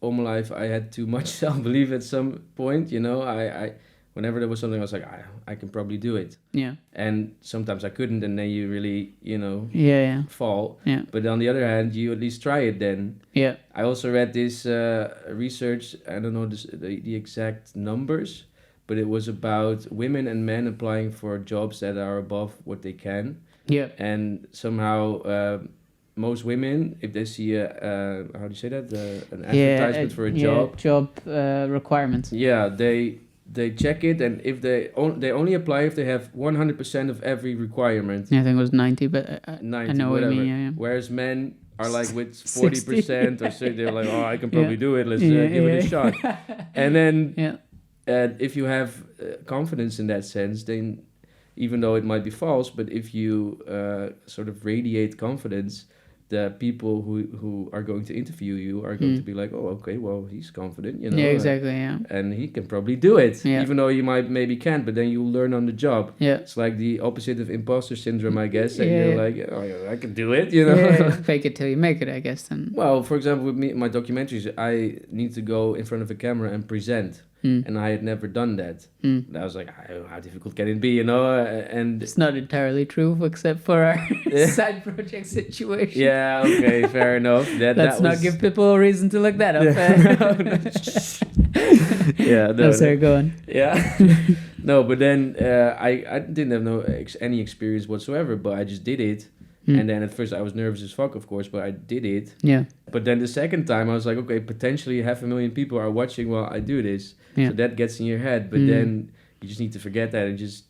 all my life I had too much self-belief at some point, you know. I whenever there was something, I was like, I can probably do it. Yeah. And sometimes I couldn't, and then you really, you know, Yeah. fall. Yeah. But on the other hand, you at least try it then. Yeah. I also read this research, I don't know the exact numbers, but it was about women and men applying for jobs that are above what they can. Yeah. And somehow most women, if they see how do you say that, an advertisement for a job requirements. yeah, they check it, and if they only apply if they have 100% of every requirement. Yeah, I think it was 90, but 90, I know whatever. what you mean. Yeah. Whereas men are like with 60. 40% or so, they're like, oh, I can probably do it. Let's Yeah, give it a shot. And then Yeah. if you have confidence in that sense, then even though it might be false, but if you sort of radiate confidence, the people who are going to interview you are going to be like, oh, okay, well, he's confident, you know. Yeah, exactly. Yeah. And he can probably do it, Yeah. even though you maybe can't, but then you'll learn on the job. Yeah. It's like the opposite of imposter syndrome, I guess, that Yeah, you're yeah. like, oh, yeah, I can do it, you know. Yeah, fake it till you make it, I guess. Then. Well, for example, with me, my documentaries, I need to go in front of a camera and present. And I had never done that. I was like, how difficult can it be, you know? And It's not entirely true, except for our side project situation. yeah, okay, fair enough. Let's not give people a reason to look that up. Yeah, no, sorry, go on. Yeah. No, but then I didn't have any experience whatsoever, but I just did it. And then at first I was nervous as fuck, of course, but I did it. Yeah. But then the second time I was like, okay, potentially 500,000 people are watching while I do this. Yeah. So that gets in your head. But then you just need to forget that and just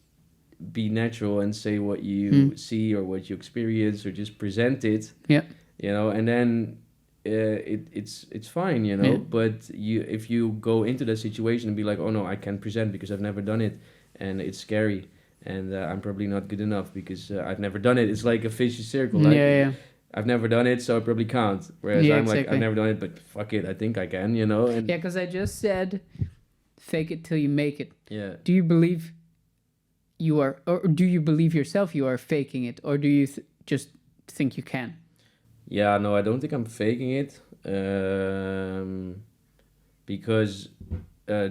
be natural and say what you see or what you experience or just present it. Yeah. You know, and then it's fine, you know. Yeah. But if you go into that situation and be like, oh no, I can't present because I've never done it and it's scary. And I'm probably not good enough because I've never done it. It's like a vicious circle. Like, Yeah. I've never done it, so I probably can't. Whereas Yeah, I'm like, exactly. I've never done it, but fuck it, I think I can, you know? And Yeah, because I just said, fake it till you make it. yeah. Do you believe you are, or do you believe yourself you are faking it, or do you just think you can? Yeah, no, I don't think I'm faking it. Because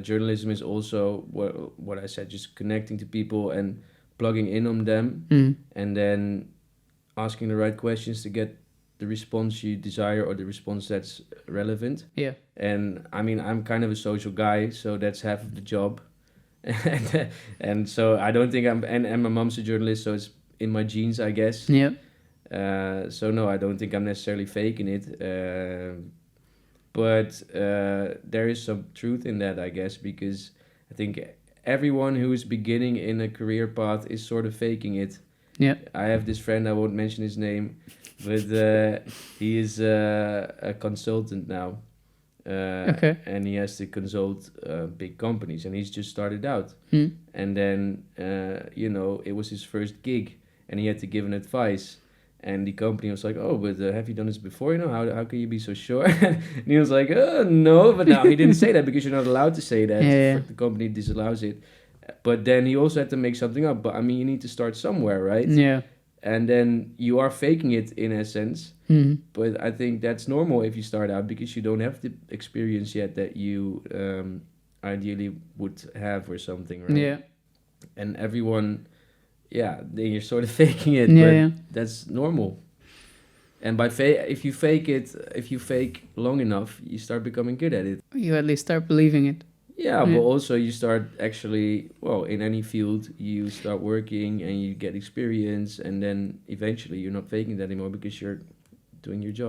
journalism is also what I said, just connecting to people and plugging in on them, and then asking the right questions to get the response you desire or the response that's relevant. Yeah. And I mean, I'm kind of a social guy, so that's half of the job. And so I don't think and my mom's a journalist, so it's in my genes, I guess. Yeah. So no, I don't think I'm necessarily faking it. But there is some truth in that, I guess, because I think everyone who is beginning in a career path is sort of faking it. Yeah. I have this friend, I won't mention his name, but he is a consultant now. Okay. And he has to consult big companies, and he's just started out. And then, it was his first gig, and he had to give an advice. And the company was like, oh, but have you done this before? You know, how can you be so sure? And he was like, no. But now he didn't say that because you're not allowed to say that. Yeah. The company disallows it. But then he also had to make something up. But I mean, you need to start somewhere, right? Yeah. And then you are faking it in essence. But I think that's normal if you start out because you don't have the experience yet that you ideally would have or something, right? Yeah. And everyone... yeah, then you're sort of faking it, Yeah, but yeah. that's normal. And if you fake long enough, you start becoming good at it. You at least start believing it. Yeah, but also you start actually, in any field, you start working and you get experience, and then eventually you're not faking that anymore because you're doing your job.